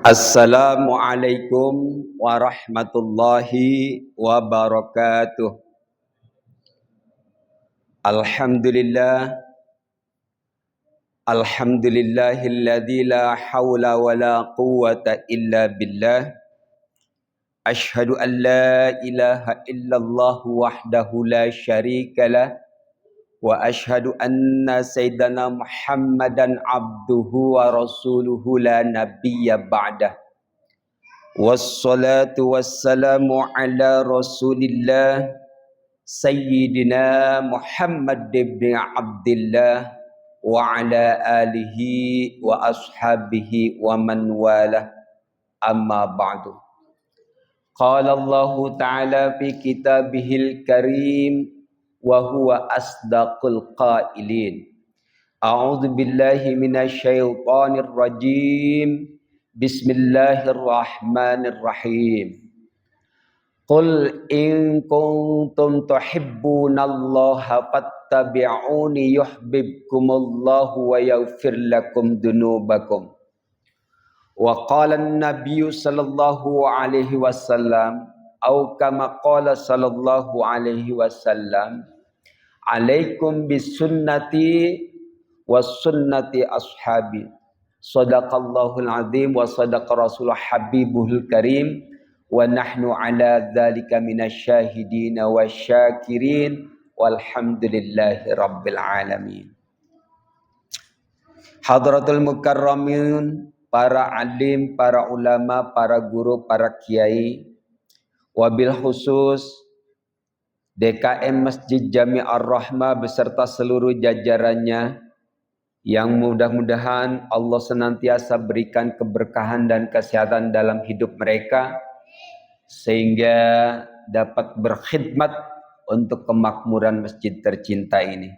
Assalamualaikum warahmatullahi wabarakatuh. Alhamdulillah, alhamdulillahilladzi la haula wala quwwata illa billah. Ashhadu an la ilaha illallah wahdahu la syarikalah wa ashhadu anna sayyidana Muhammadan abduhu wa rasuluhu la nabiyya ba'dah. Wassalatu wassalamu ala rasulillah Sayyidina Muhammad ibn Abdillah wa ala alihi wa ashabihi wa man walah, amma ba'du. Qala Allah ta'ala fi kitabihil karim wa huwa asdaqul qailin. A'udzu billahi minasy syaithanir rajim. Bismillahirrahmanirrahim. Qul in kuntum tuhibbunallaha fattabi'uni yuhibbukumullahu wa yaghfir lakum dzunubakum. Wa qala an-nabiyyu sallallahu alaihi wasallam au kama qala sallallahu alaihi wasallam, alaikum bisunnati was sunnati ashabi. Shadaqallahul azim wa sadaqa rasulul habibuhul karim wa nahnu ala dzalika minasyahidin wasyakirin walhamdulillahi rabbil alamin. Hadratul mukarramin, para alim, para ulama, para guru, para kiai, wabil khusus DKM Masjid Jami Ar-Rahmah beserta seluruh jajarannya, yang mudah-mudahan Allah senantiasa berikan keberkahan dan kesehatan dalam hidup mereka sehingga dapat berkhidmat untuk kemakmuran masjid tercinta ini.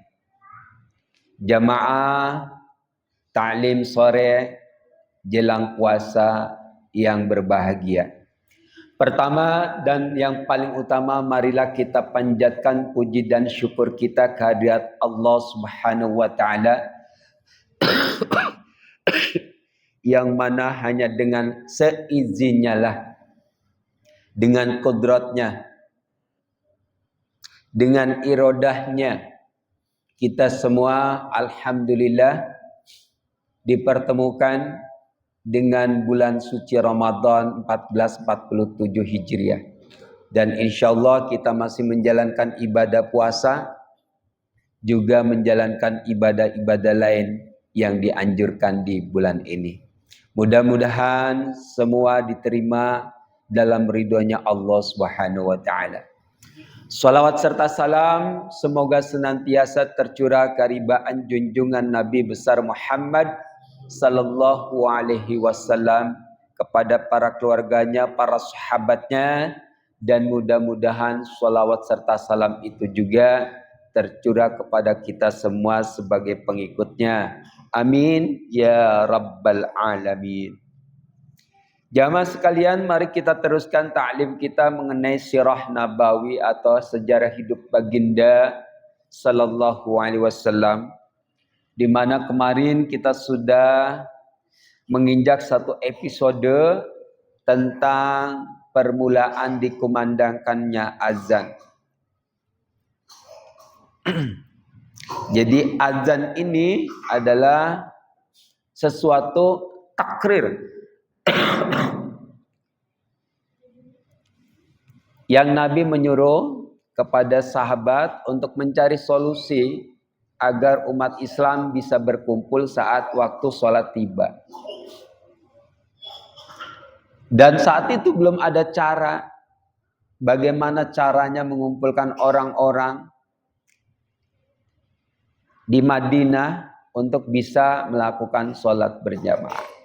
Jamaah ta'lim sore jelang puasa yang berbahagia. Pertama dan yang paling utama, marilah kita panjatkan puji dan syukur kita kehadirat Allah Subhanahu wa taala yang mana hanya dengan seizinnya lah, dengan kodratnya, dengan irodahnya, kita semua alhamdulillah dipertemukan dengan bulan suci Ramadan 1447 Hijriah. Dan insyaallah kita masih menjalankan ibadah puasa, juga menjalankan ibadah-ibadah lain yang dianjurkan di bulan ini. Mudah-mudahan semua diterima dalam ridhonya Allah Subhanahu wa taala. Salawat serta salam semoga senantiasa tercurah karibaan junjungan Nabi besar Muhammad sallallahu alaihi wasallam kepada para keluarganya, para sahabatnya, dan mudah-mudahan salawat serta salam itu juga tercurah kepada kita semua sebagai pengikutnya. Amin ya rabbal alamin. Jamaah sekalian, mari kita teruskan ta'lim kita mengenai sirah nabawi atau sejarah hidup baginda sallallahu alaihi wasallam, di mana kemarin kita sudah menginjak satu episode tentang permulaan dikumandangkannya azan. Jadi azan ini adalah sesuatu takrir yang Nabi menyuruh kepada sahabat untuk mencari solusi agar umat Islam bisa berkumpul saat waktu sholat tiba. Dan saat itu belum ada cara bagaimana caranya mengumpulkan orang-orang di Madinah untuk bisa melakukan sholat berjamaah.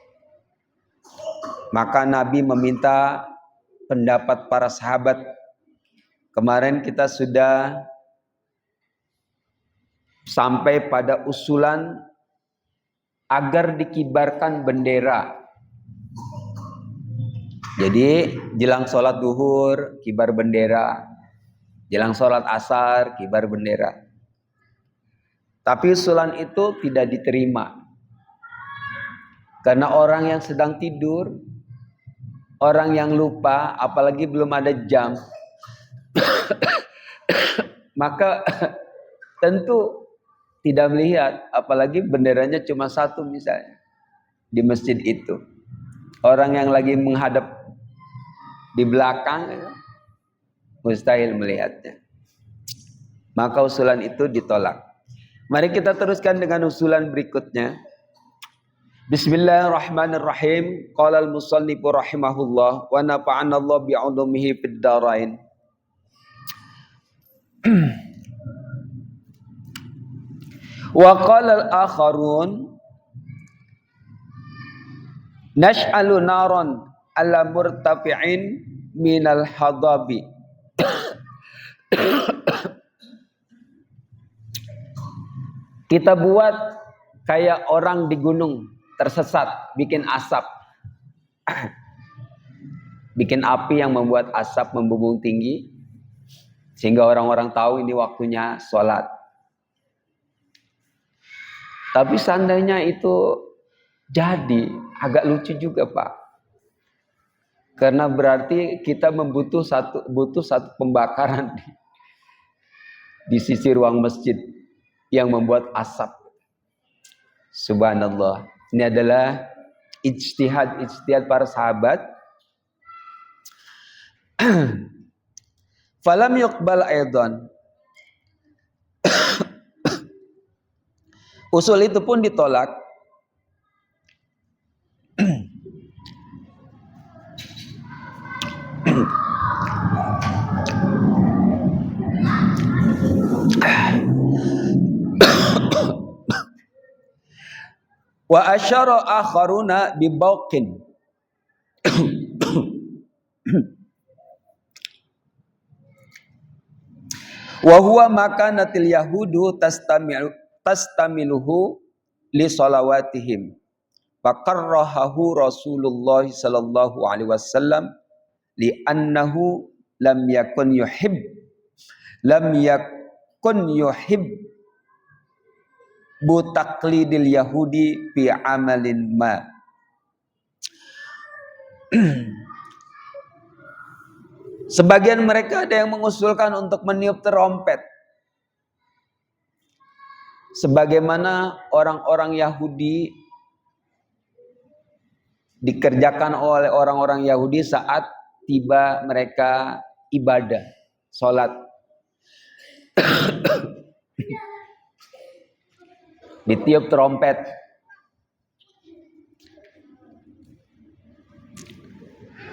Maka Nabi meminta pendapat para sahabat. Kemarin kita sudah sampai pada usulan agar dikibarkan bendera. Jadi jelang sholat duhur kibar bendera, jelang sholat asar kibar bendera. Tapi usulan itu tidak diterima. Karena orang yang sedang tidur Orang yang lupa, apalagi belum ada jam, maka tentu tidak melihat, apalagi benderanya cuma satu misalnya di masjid itu. Orang yang lagi menghadap di belakang mustahil melihatnya. Maka usulan itu ditolak. Mari kita teruskan dengan usulan berikutnya. Bismillahirrahmanirrahim. Qala al-musannifu rahimahullah wa nafa'ana Allah bi'ulumihi fid dharain. Wa qala al-akharun nash'alu naran ala murtafi'in minal hadabi. Kita buat kayak orang di gunung tersesat, bikin asap. Bikin api yang membuat asap membumbung tinggi sehingga orang-orang tahu ini waktunya sholat. Tapi seandainya itu jadi, agak lucu juga Pak. Karena berarti kita butuh satu pembakaran di sisi ruang masjid yang membuat asap. Subhanallah. Ini adalah ijtihad para sahabat. Falam yuqbal aidan. Usul itu pun ditolak. Wa asyara akharuna bi bauqin. Wa huwa makanatil yahudu tastamiluhu li salawatihim. Faqarrahahu Rasulullah sallallahu alaihi wasallam li annahu lam yakun yuhib bu taqlidil yahudi fi amalin ma. Sebagian mereka ada yang mengusulkan untuk meniup terompet sebagaimana orang-orang Yahudi dikerjakan oleh orang-orang Yahudi saat tiba mereka ibadah, sholat. Ditiup terompet.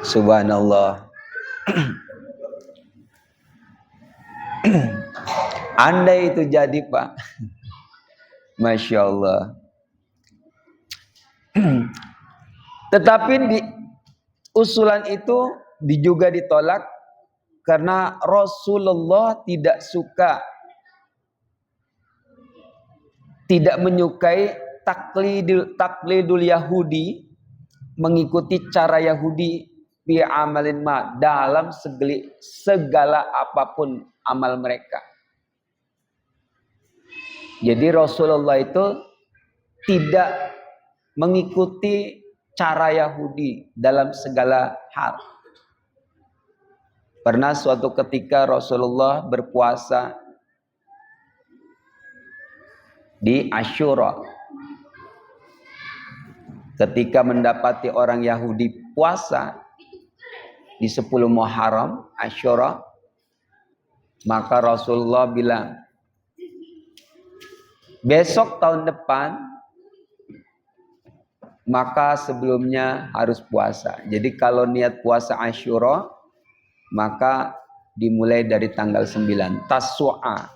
Subhanallah. Andai itu jadi Pak, Masya Allah. Tetapi usulan itu juga ditolak karena Rasulullah tidak menyukai taklidul Yahudi, mengikuti cara Yahudi fi amalin ma, dalam segala apapun amal mereka. Jadi Rasulullah itu tidak mengikuti cara Yahudi dalam segala hal. Pernah suatu ketika Rasulullah berpuasa di Asyura. Ketika mendapati orang Yahudi puasa di 10 Muharram, Asyura, maka Rasulullah bilang, besok tahun depan, maka sebelumnya harus puasa. Jadi kalau niat puasa Asyura, maka dimulai dari tanggal 9, Tasu'a.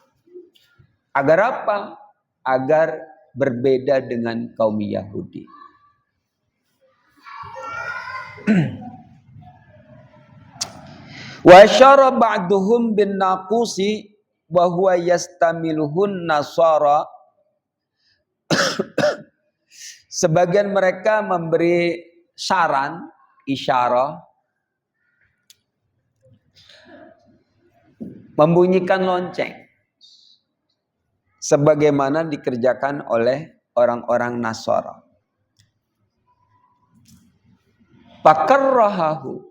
Agar apa? Agar berbeda dengan kaum Yahudi. Wa syara ba'duhum bin naqusi wa huwa yastamiluhun nasara. Sebagian mereka memberi saran, isyarah, membunyikan lonceng sebagaimana dikerjakan oleh orang-orang Nasara. Fakarrahahu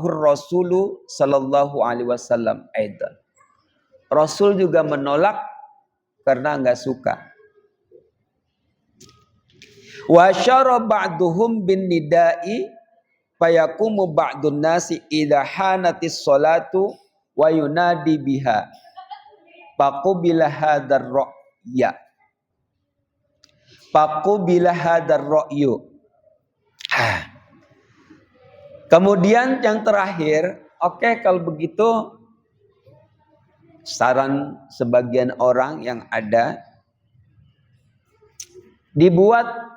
Rasulu sallallahu alaihi wasallam aidan. Rasul juga menolak karena enggak suka. Wa syara ba'duhum bin nida'i fayakumu ba'dun nasi idza hanatis salatu wa yunadi biha. Faqubila hadzal ra'ya. Faqubila hadzal ra'yu. Kemudian yang terakhir, oke, kalau begitu saran sebagian orang yang ada dibuat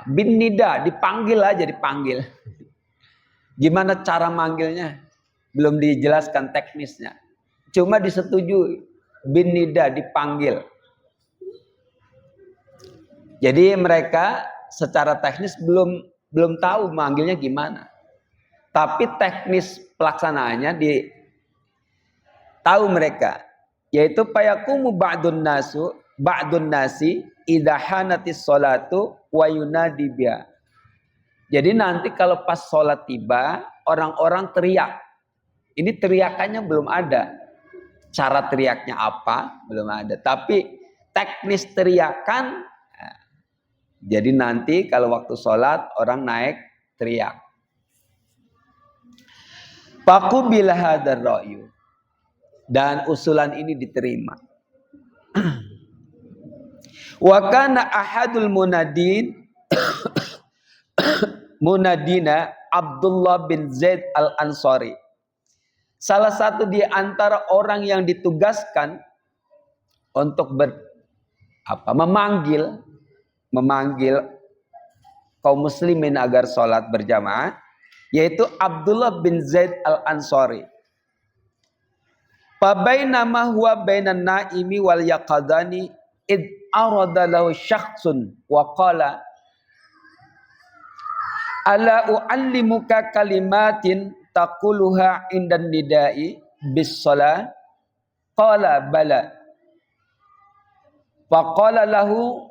bin nida, dipanggil aja, dipanggil. Gimana cara manggilnya? Belum dijelaskan teknisnya. Cuma disetujui bin nida, dipanggil. Jadi mereka secara teknis belum tahu manggilnya gimana. Tapi teknis pelaksanaannya tahu mereka, yaitu payakumu ba'dun nasi idza hanatis sholatu wa yunadi biha. Jadi nanti kalau pas sholat tiba, orang-orang teriak. Ini teriakannya belum ada. Cara teriaknya apa? Belum ada. Tapi teknis teriakan, jadi nanti kalau waktu sholat orang naik teriak. Faqubila hadzal ra'yu. Dan usulan ini diterima. Wa kana ahadul munadina Abdullah bin Zaid al-Ansari. Salah satu di antara orang yang ditugaskan untuk memanggil kaum muslimin agar sholat berjamaah, yaitu Abdullah bin Zaid al-Ansari. Fabainama huwa bainan naimi wal yaqadani id arada lahu syakhsun wa qala ala uallimuka kalimatin taquluha indan nidai bis shalah qala bala faqala lahu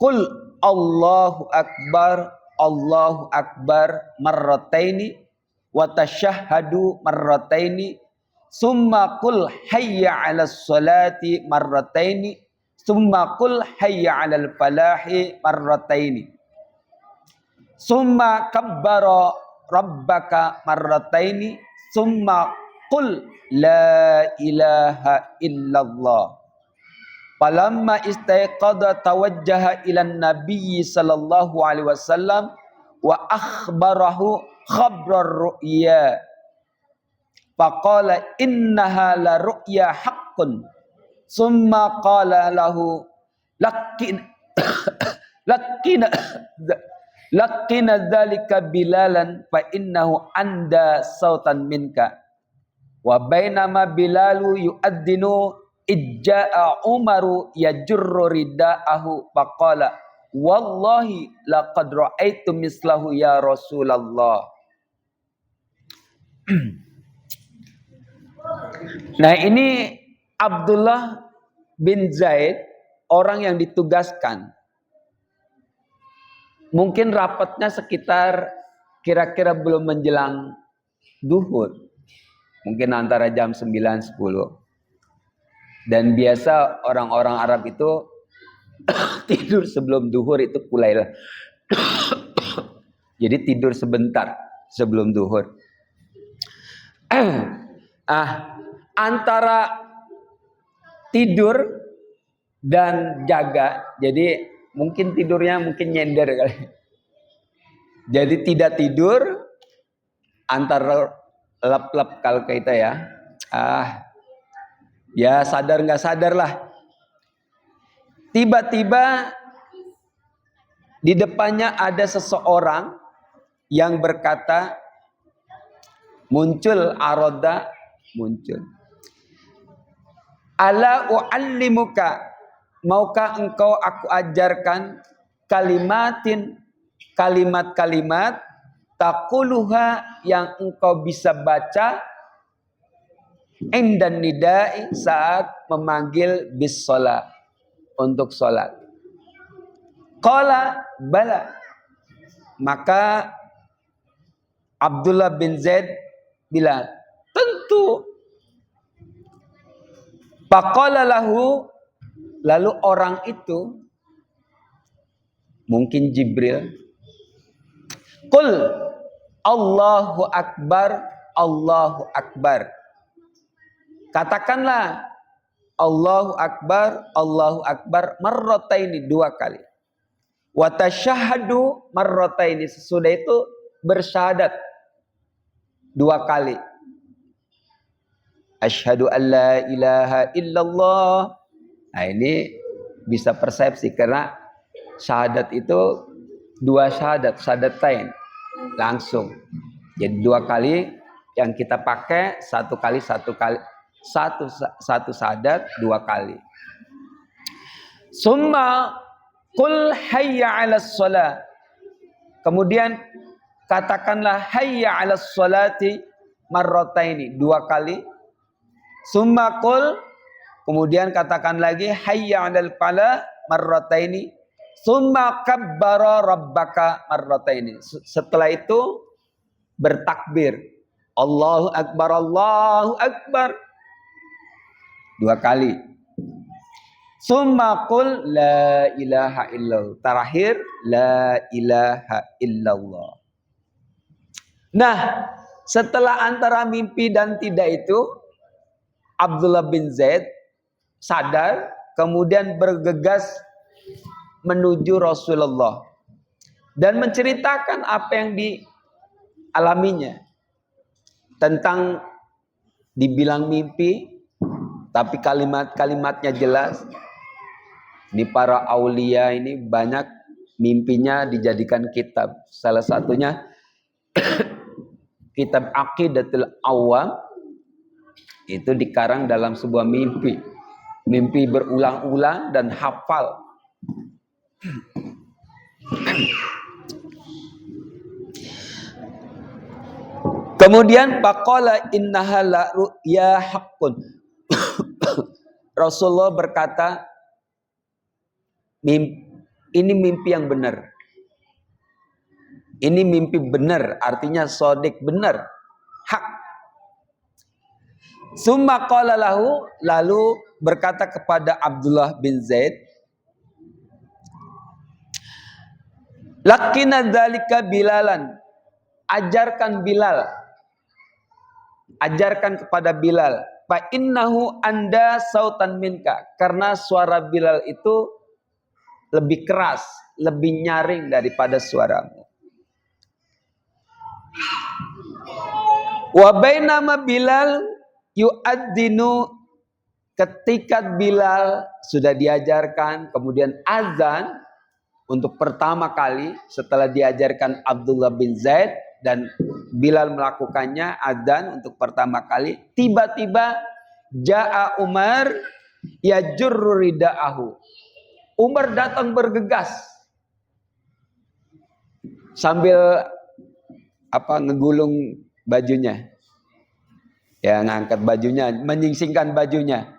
qul Allahu akbar marrataini wa tashahhadu marrataini summa qul hayya 'alas salati marrataini summa qul hayya 'alal falahi marrataini summa kabbara rabbaka marrataini summa qul la ilaha illallah. Falamma istayqadha tawajjaha ila nabiyyi sallallahu alaihi wasallam wa akhbarahu khabrar ru'ya. Faqala innaha la ru'ya haqqun. Summa qala lahu lakina dzalika bilalan fa innahu anda sautan minka. Wa bainama bilalu yu'addinu ijja'a Umaru yajurru rida'ahu faqala wallahi laqad ra'aitu mislahu ya Rasulullah. Nah, ini Abdullah bin Zaid, orang yang ditugaskan. Mungkin rapatnya sekitar kira-kira belum menjelang duhur. Mungkin antara jam 9-10. Dan biasa orang-orang Arab itu tidur sebelum duhur itu kulailah. Jadi tidur sebentar sebelum duhur. Antara tidur dan jaga, jadi mungkin tidurnya mungkin nyender kali. Jadi tidak tidur, antara lap-lap kalau kita ya. Ya sadar nggak sadar lah. Tiba-tiba di depannya ada seseorang yang berkata, muncul. Ala uallimuka, maukah engkau aku ajarkan kalimat-kalimat taquluha yang engkau bisa baca indan nidai saat memanggil bis shalah, untuk sholat. Qala bala, Maka Abdullah bin Zaid bilang, tentu. Faqala lahu, lalu orang itu, mungkin Jibril, qul Allahu Akbar, Allahu Akbar. Katakanlah Allahu Akbar marrataini, 2 kali. Wa tasyahhadu marrataini, sesudah itu bersyahadat 2 kali. Asyhadu an la ilaha illallah. Nah, ini bisa persepsi karena syahadat itu 2 syahadat, syahadatain langsung. Jadi 2 kali yang kita pakai, 1 kali, 1 kali, satu syahadat 2 kali. Summa qul hayya 'alas shalah. Kemudian katakanlah hayya 'alas sholati marrataini, 2 kali. Summa qul, kemudian katakan lagi hayya 'alal falah marrataini. Summa kabbara rabbaka marrataini. Setelah itu bertakbir. Allahu Akbar, Allahu Akbar. 2 kali. Summa qul la ilaha illallah. Terakhir la ilaha illallah. Nah, setelah antara mimpi dan tidak itu, Abdullah bin Zaid sadar, kemudian bergegas menuju Rasulullah dan menceritakan apa yang dialaminya, tentang dibilang mimpi tapi kalimat-kalimatnya jelas. Di para aulia ini banyak mimpinya dijadikan kitab. Salah satunya kitab Aqidatul Awam, itu dikarang dalam sebuah mimpi. Mimpi berulang-ulang dan hafal. Kemudian faqala innaha la ru'ya haqqun. Rasulullah berkata, ini mimpi yang benar. Ini mimpi benar, artinya sodik, benar, hak. Summa qala lahu, lalu berkata kepada Abdullah bin Zaid, lakina dzalika Bilalan, ajarkan Bilal, ajarkan kepada Bilal, fa innahu anda sautan minka, karena suara Bilal itu lebih keras, lebih nyaring daripada suaramu. Wa bainama Bilal yu'adzinu, ketika Bilal sudah diajarkan, kemudian azan untuk pertama kali setelah diajarkan Abdullah bin Zaid dan Bilal melakukannya, azan untuk pertama kali, tiba-tiba ja'a Umar yajurru ridaahu. Umar datang bergegas sambil ngegulung bajunya. Ya, ngangkat bajunya, menyingsingkan bajunya.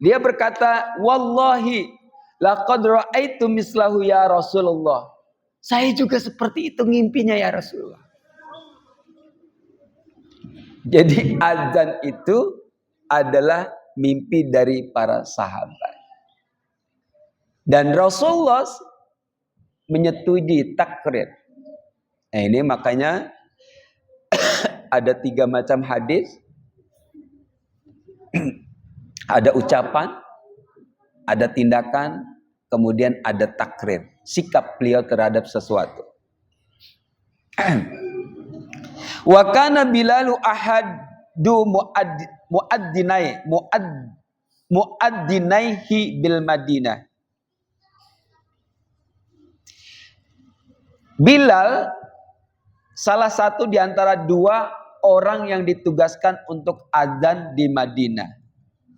Dia berkata, wallahi laqad ra'aitu mislahu ya Rasulullah. Saya juga seperti itu ngimpinya ya Rasulullah. Jadi azan itu adalah mimpi dari para sahabat. Dan Rasulullah menyetujui takrir. Nah, ini makanya ada 3 macam hadis. Ada ucapan, ada tindakan, kemudian ada takrir, sikap beliau terhadap sesuatu. Wa kana Bilalu ahadu muaddinaihi bil Madinah. Bilal salah satu di antara 2 orang yang ditugaskan untuk azan di Madinah.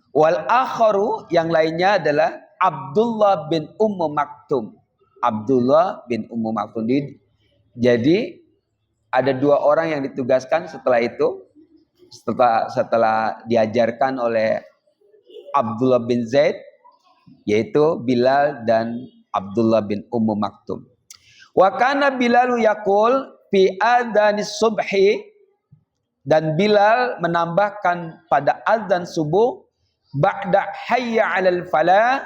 Wal akharu, yang lainnya adalah Abdullah bin Ummu Maktum. Abdullah bin Ummu Maktum. Jadi ada 2 orang yang ditugaskan setelah itu, setelah diajarkan oleh Abdullah bin Zaid, yaitu Bilal dan Abdullah bin Ummu Maktum. Wa kana Bilalu yaqul fi adzanis subhi, dan Bilal menambahkan pada azan subuh ba'da hayya 'alal falah,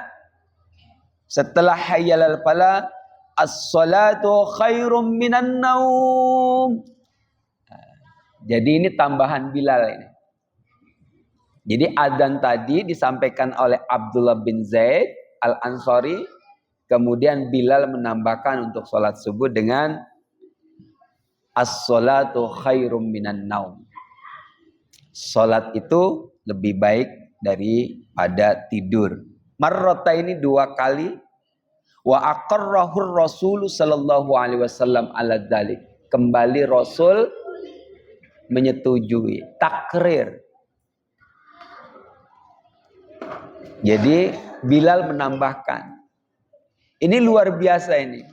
setelah hayya 'alal falah, as-salatu khairum minan naum. Jadi ini tambahan Bilal ini. Jadi azan tadi disampaikan oleh Abdullah bin Zaid Al-Ansari, kemudian Bilal menambahkan untuk sholat subuh dengan as-salatu khairum minan naum. Sholat itu lebih baik daripada tidur. Marrota ini 2 kali. Wa aqarrahur Rasul sallallahu alaihi wasallam ala dzalik. Kembali Rasul menyetujui, takrir. Jadi Bilal menambahkan. Ini luar biasa ini.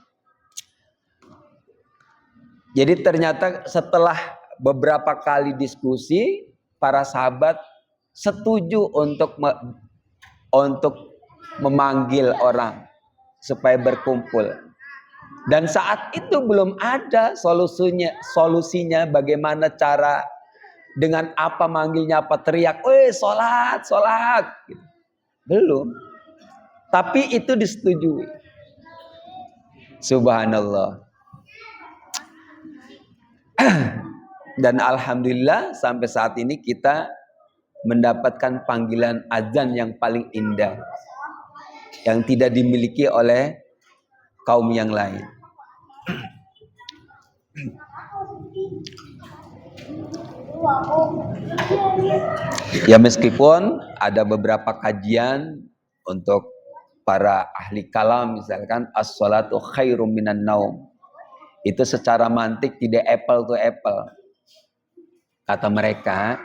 Jadi ternyata setelah beberapa kali diskusi, para sahabat setuju untuk memanggil orang supaya berkumpul. Dan saat itu belum ada solusinya bagaimana cara, dengan apa manggilnya, apa teriak, sholat, sholat. Belum. Tapi itu disetujui. Subhanallah. Dan alhamdulillah sampai saat ini kita mendapatkan panggilan azan yang paling indah, yang tidak dimiliki oleh kaum yang lain. Ya meskipun ada beberapa kajian untuk para ahli kalam, misalkan as-salatu khairum minan naum, itu secara mantik tidak apple to apple kata mereka,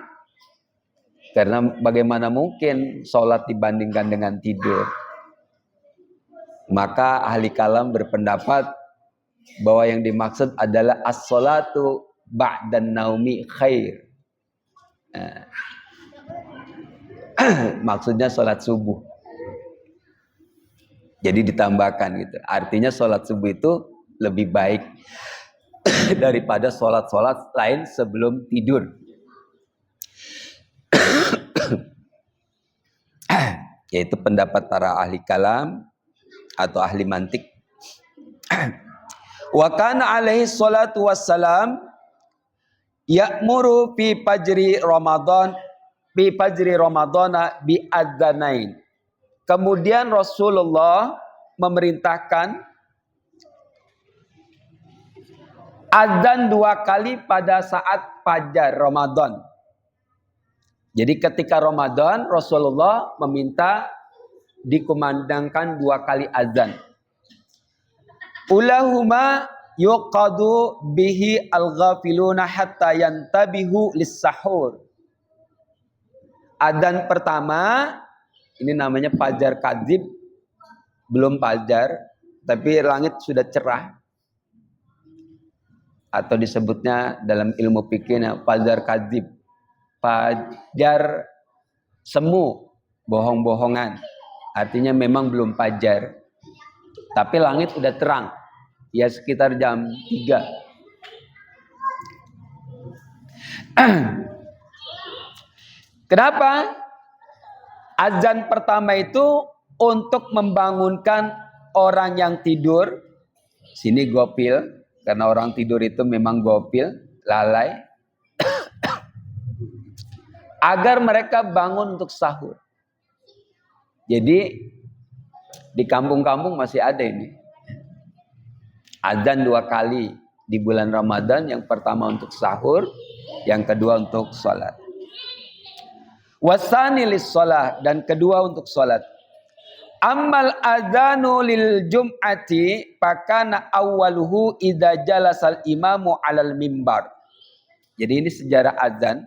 karena bagaimana mungkin sholat dibandingkan dengan tidur. Maka ahli kalam berpendapat bahwa yang dimaksud adalah as-salatu ba'dan naumi khair. Maksudnya sholat subuh. Jadi ditambahkan gitu. Artinya sholat subuh itu lebih baik daripada sholat-sholat lain sebelum tidur. Yaitu pendapat para ahli kalam atau ahli mantik. Wa kana alaihi salatu wassalam ya'muru fi fajri Ramadana bi adzanain. Kemudian Rasulullah memerintahkan azan 2 kali pada saat fajar Ramadan. Jadi ketika Ramadan Rasulullah meminta dikumandangkan 2 kali azan. Ulahuma yuqadu bihi al-ghafiluna hatta yantabihu lis-sahur. Adzan pertama ini namanya fajar kadzib, belum fajar tapi langit sudah cerah, atau disebutnya dalam ilmu fikih fajar kadzib, fajar semu, bohong-bohongan. Artinya memang belum fajar tapi langit udah terang, ya sekitar jam 3. Kenapa? Azan pertama itu untuk membangunkan orang yang tidur. Sini gopil, karena orang tidur itu memang gopil, lalai. Agar mereka bangun untuk sahur. Jadi di kampung-kampung masih ada ini. Azan 2 kali di bulan Ramadan, yang pertama untuk sahur, yang kedua untuk sholat. Wasani lis sholat, dan kedua untuk sholat. Ammal adzanu lil jum'ati fakana awwaluhu idza jalasal imamu alal mimbar. Jadi ini sejarah azan.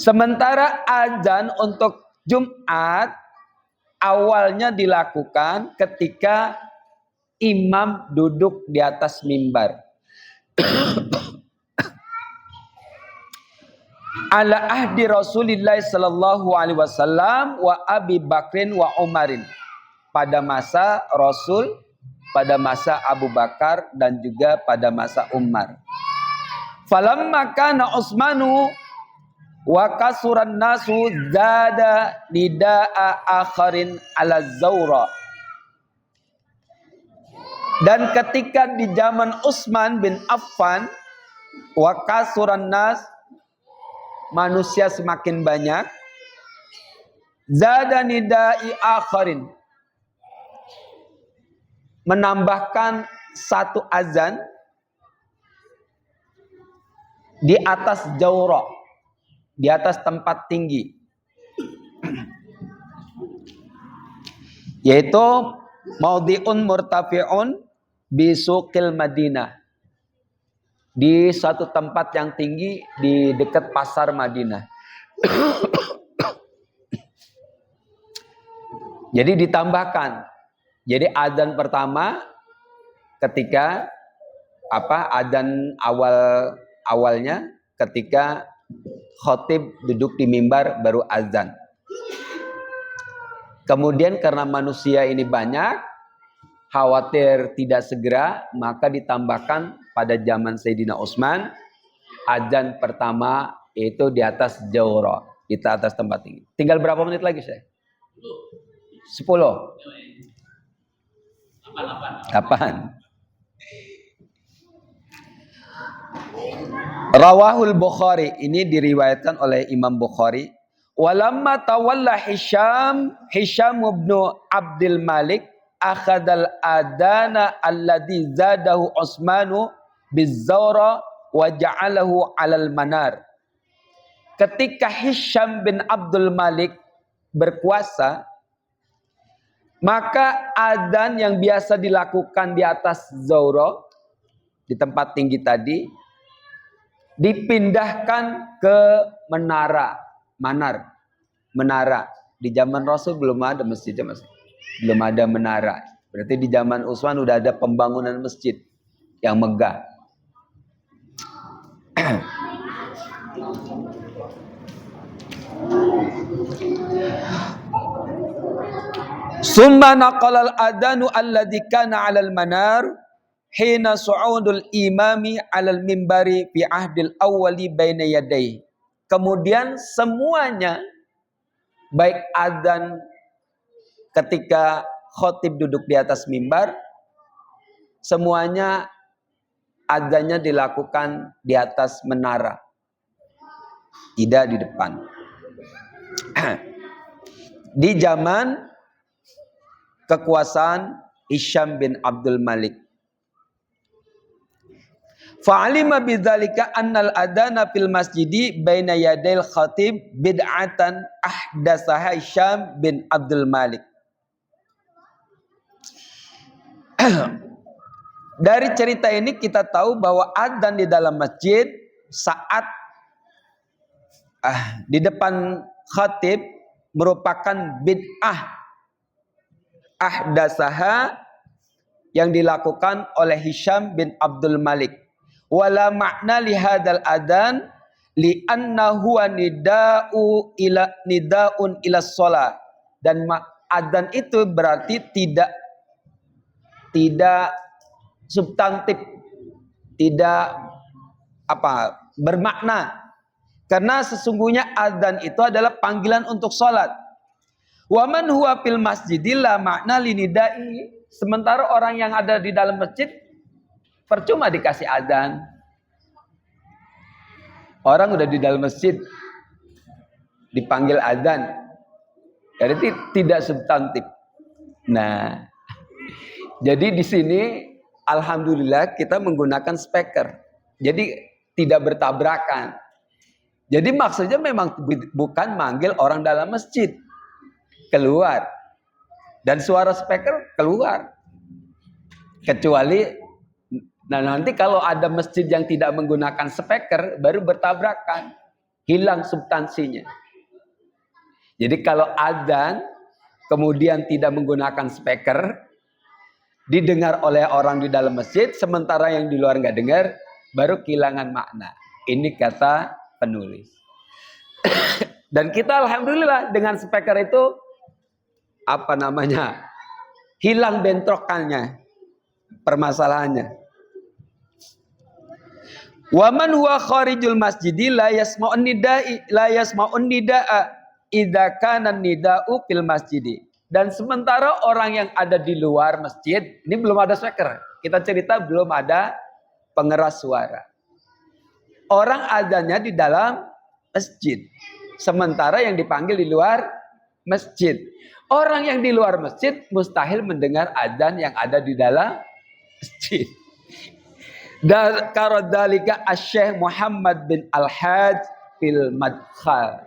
Sementara azan untuk Jumat awalnya dilakukan ketika imam duduk di atas mimbar. Ala ahdi Rasulillah sallallahu alaihi wasallam wa Abi Bakrin wa Umarin. pada masa Rasul, pada masa Abu Bakar, dan juga pada masa Umar. Falamma kana Utsmanu wa kasuran nasu zada nidaa akharin ala zaura. Dan ketika di zaman Utsman bin Affan, wa kasuran nas, manusia semakin banyak, zada nidai akharin, menambahkan satu azan di atas jaura, di atas tempat tinggi, yaitu maudhi'un murtafi'un bisuqil Madinah, di satu tempat yang tinggi di dekat pasar Madinah. Jadi ditambahkan. Jadi adzan pertama ketika adzan awalnya ketika khotib duduk di mimbar baru azan. Kemudian karena manusia ini banyak, khawatir tidak segera, maka ditambahkan pada zaman Sayyidina Utsman azan pertama yaitu di atas jaura, di atas tempat tinggi. Tinggal berapa menit lagi, Syekh? 10. 8. Rawahul Bukhari, ini diriwayatkan oleh Imam Bukhari. Walamma tawalla Hisham ibn Abdul Malik akhadal adana alladhi zadahu Utsmanu bizawra wa ja'alahu 'alal manar. Ketika Hisham bin Abdul Malik berkuasa, maka adzan yang biasa dilakukan di atas zaura, di tempat tinggi tadi, dipindahkan ke menara. Di zaman Rasul belum ada masjidnya, Mas. Belum ada menara. Berarti di zaman Utsman udah ada pembangunan masjid yang megah. Summa naqalal adanu alladhi kana 'alal manar hina su'udul imami 'alal mimbari fi ahdil awwali baina yadayhi. Kemudian semuanya, baik adzan ketika khotib duduk di atas mimbar, semuanya adzannya dilakukan di atas menara, tidak di depan. Di zaman kekuasaan Hisham bin Abdul Malik. Fa'alima bidzalika annal adana fil masjidi baina yadail khatib bid'atan ahdatsaha Hisham bin Abdul Malik. Dari cerita ini kita tahu bahwa adzan di dalam masjid saat di depan khatib merupakan bid'ah ahdatsaha yang dilakukan oleh Hisham bin Abdul Malik. Wala makna li hadzal adzan li annahu nidaun ila shalah, dan adzan itu berarti tidak substantif, tidak bermakna, karena sesungguhnya adzan itu adalah panggilan untuk salat. Wa man huwa fil masjidil la makna li nidai, sementara orang yang ada di dalam masjid percuma dikasih adzan. Orang udah di dalam masjid dipanggil adzan, jadi tidak substantif. Nah, jadi di sini alhamdulillah kita menggunakan speaker, jadi tidak bertabrakan. Jadi maksudnya memang bukan manggil orang dalam masjid keluar dan suara speaker keluar, kecuali nanti kalau ada masjid yang tidak menggunakan speaker baru bertabrakan, hilang substansinya. Jadi kalau adzan kemudian tidak menggunakan speaker, didengar oleh orang di dalam masjid, sementara yang di luar nggak dengar, baru kehilangan makna. Ini kata penulis. Dan kita alhamdulillah dengan speaker itu hilang bentrokannya, permasalahannya. Waman huwa kharijul masjidi la yasma'un nida'a idza kana nida'u fil masjidi. Dan sementara orang yang ada di luar masjid, ini belum ada speaker. Kita cerita belum ada pengeras suara. Orang adanya di dalam masjid. Sementara yang dipanggil di luar masjid. Orang yang di luar masjid mustahil mendengar adzan yang ada di dalam masjid. Dan karodalika Syekh Muhammad bin Al-Hajj fil Madkhal.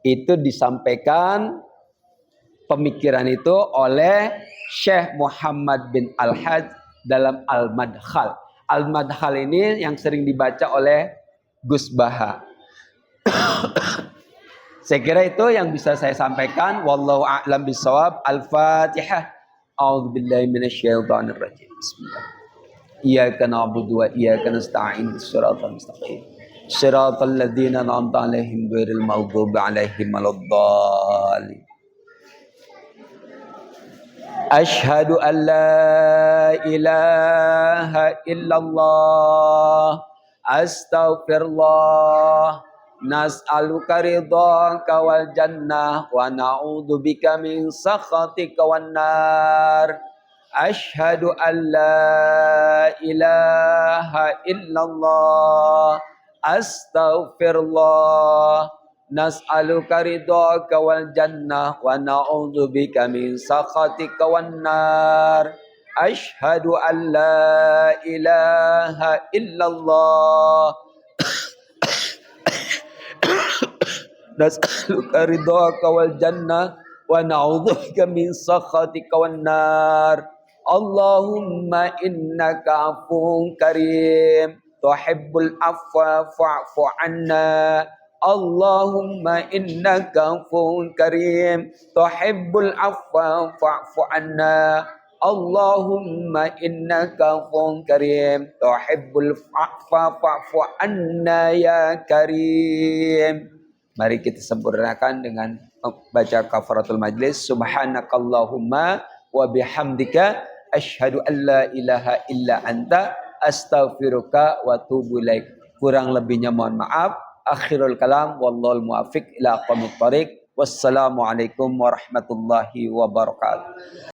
Itu disampaikan pemikiran itu oleh Syekh Muhammad bin Al-Hajj dalam Al-Madkhal. Al-Madkhal ini yang sering dibaca oleh Gus Baha. Saya kira itu yang bisa saya sampaikan. Wallahu a'lam bishawab. Al-Fatihah. A'udzubillahi minasyaitonir rajim. Bismillah. Iyyaka na'budu wa iyyaka nasta'in. Shiratal mustaqim. Shiratal ladzina an'amta 'alaihim ghairil maghdubi 'alaihim waladdallin. Asyhadu an la ilaha illallah. Astaghfirullah. Nas'aluka ridhaka wal jannah wa na'udzubika min sakhatika wan nar. Asyhadu an la ilaha illallah. Astaghfirullah. Nas'aluka ridhaka wal jannah wa na'udzubika min sakhatika wan nar. Asyhadu an la ilaha illallah. Nas'aluka ridhaka wal jannah wa na'udzubika min sakhatika wan nar. Allahumma innaka afuwun karim tuhibbul afwa fa'fu anna. Allahumma innaka afuwun karim tuhibbul afwa fa'fu anna. Allahumma innaka afuwun karim tuhibbul afwa fa'fu anna ya karim. Mari kita sempurnakan dengan baca kafaratul majlis. Subhanakallahumma wa bihamdika asyhadu an la ilaha illa anta astaghfiruka wa atubu ilaik. Kurang lebihnya mohon maaf. Akhirul kalam wallahul muwaffiq ila aqwamit thoriq. Wassalamualaikum warahmatullahi wabarakatuh.